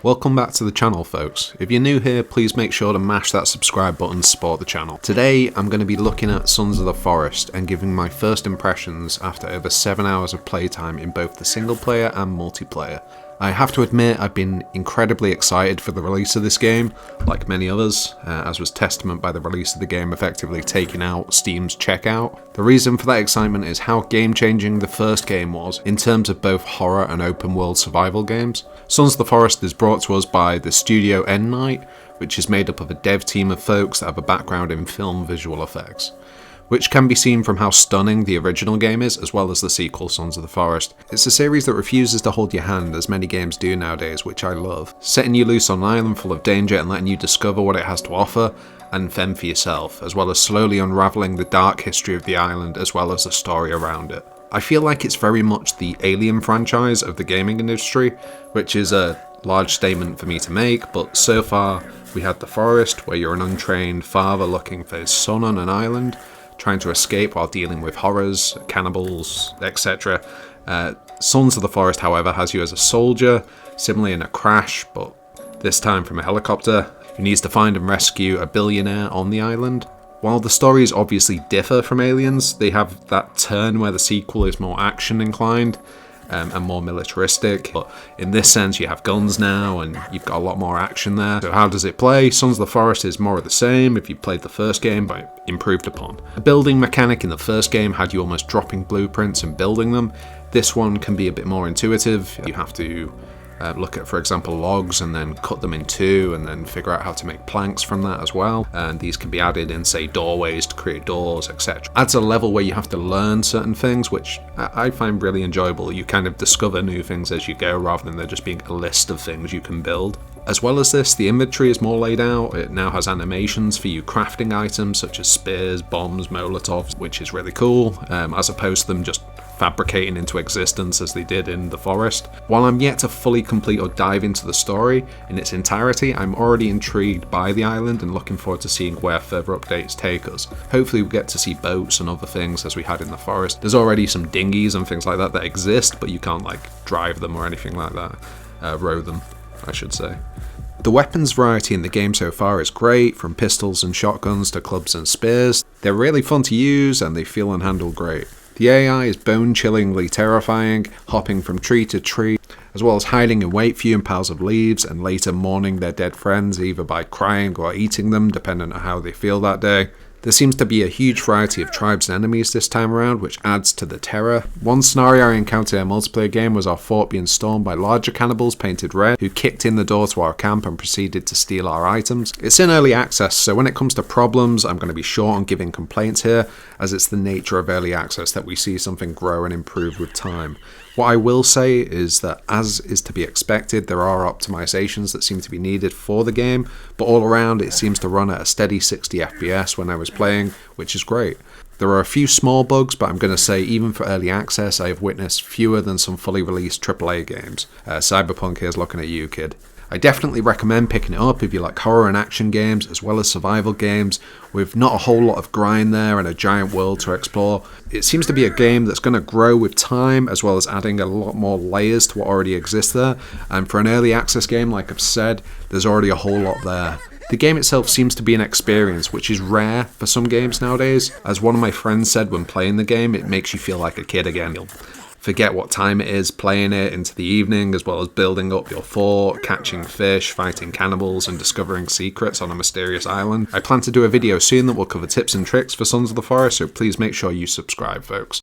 Welcome back to the channel, folks. If you're new here, please make sure to mash that subscribe button to support the channel. Today I'm going to be looking at Sons of the Forest and giving my first impressions after over 7 hours of playtime in both the single player and multiplayer. I have to admit I've been incredibly excited for the release of this game, like many others, as was testament by the release of the game effectively taking out Steam's checkout. The reason for that excitement is how game-changing the first game was in terms of both horror and open-world survival games. Sons of the Forest is brought to us by the studio Endnight, which is made up of a dev team of folks that have a background in film visual effects, which can be seen from how stunning the original game is, as well as the sequel, Sons of the Forest. It's a series that refuses to hold your hand, as many games do nowadays, which I love, setting you loose on an island full of danger and letting you discover what it has to offer and fend for yourself, as well as slowly unravelling the dark history of the island as well as the story around it. I feel like it's very much the Alien franchise of the gaming industry, which is a large statement for me to make, but so far we had The Forest, where you're an untrained father looking for his son on an island, trying to escape while dealing with horrors, cannibals, etc. Sons of the Forest, however, has you as a soldier, similarly in a crash, but this time from a helicopter, who needs to find and rescue a billionaire on the island. While the stories obviously differ from Aliens, they have that turn where the sequel is more action inclined and more militaristic. But in this sense, you have guns now and you've got a lot more action there. So how does it play? Sons of the Forest is more of the same if you played the first game, but improved upon. The building mechanic in the first game had you almost dropping blueprints and building them. This one can be a bit more intuitive. You have to look at, for example, logs and then cut them in two and then figure out how to make planks from that as well. And these can be added in, say, doorways to create doors, etc. Adds a level where you have to learn certain things, which I find really enjoyable. You kind of discover new things as you go rather than there just being a list of things you can build. As well as this, the inventory is more laid out. It now has animations for you crafting items such as spears, bombs, molotovs, which is really cool, as opposed to them just fabricating into existence as they did in The Forest. While I'm yet to fully complete or dive into the story in its entirety, I'm already intrigued by the island and looking forward to seeing where further updates take us. Hopefully we get to see boats and other things as we had in The Forest. There's already some dinghies and things like that that exist, but you can't like drive them or anything like that. Row them, I should say. The weapons variety in the game so far is great, from pistols and shotguns to clubs and spears. They're really fun to use and they feel and handle great. The AI is bone-chillingly terrifying, hopping from tree to tree, as well as hiding in wait for you in piles of leaves and later mourning their dead friends either by crying or eating them, depending on how they feel that day. There seems to be a huge variety of tribes and enemies this time around, which adds to the terror. One scenario I encountered in a multiplayer game was our fort being stormed by larger cannibals painted red, who kicked in the door to our camp and proceeded to steal our items. It's in early access, so when it comes to problems, I'm going to be short on giving complaints here, as it's the nature of early access that we see something grow and improve with time. What I will say is that, as is to be expected, there are optimizations that seem to be needed for the game, but all around it seems to run at a steady 60 FPS when I was playing, which is great. There are a few small bugs, but I'm going to say even for early access I have witnessed fewer than some fully released AAA games. Cyberpunk here's looking at you, kid. I definitely recommend picking it up if you like horror and action games as well as survival games with not a whole lot of grind there and a giant world to explore. It seems to be a game that's going to grow with time as well as adding a lot more layers to what already exists there, and for an early access game, like I've said, there's already a whole lot there. The game itself seems to be an experience, which is rare for some games nowadays. As one of my friends said when playing the game, it makes you feel like a kid again. You'll forget what time it is playing it into the evening, as well as building up your fort, catching fish, fighting cannibals, and discovering secrets on a mysterious island. I plan to do a video soon that will cover tips and tricks for Sons of the Forest, so please make sure you subscribe, folks.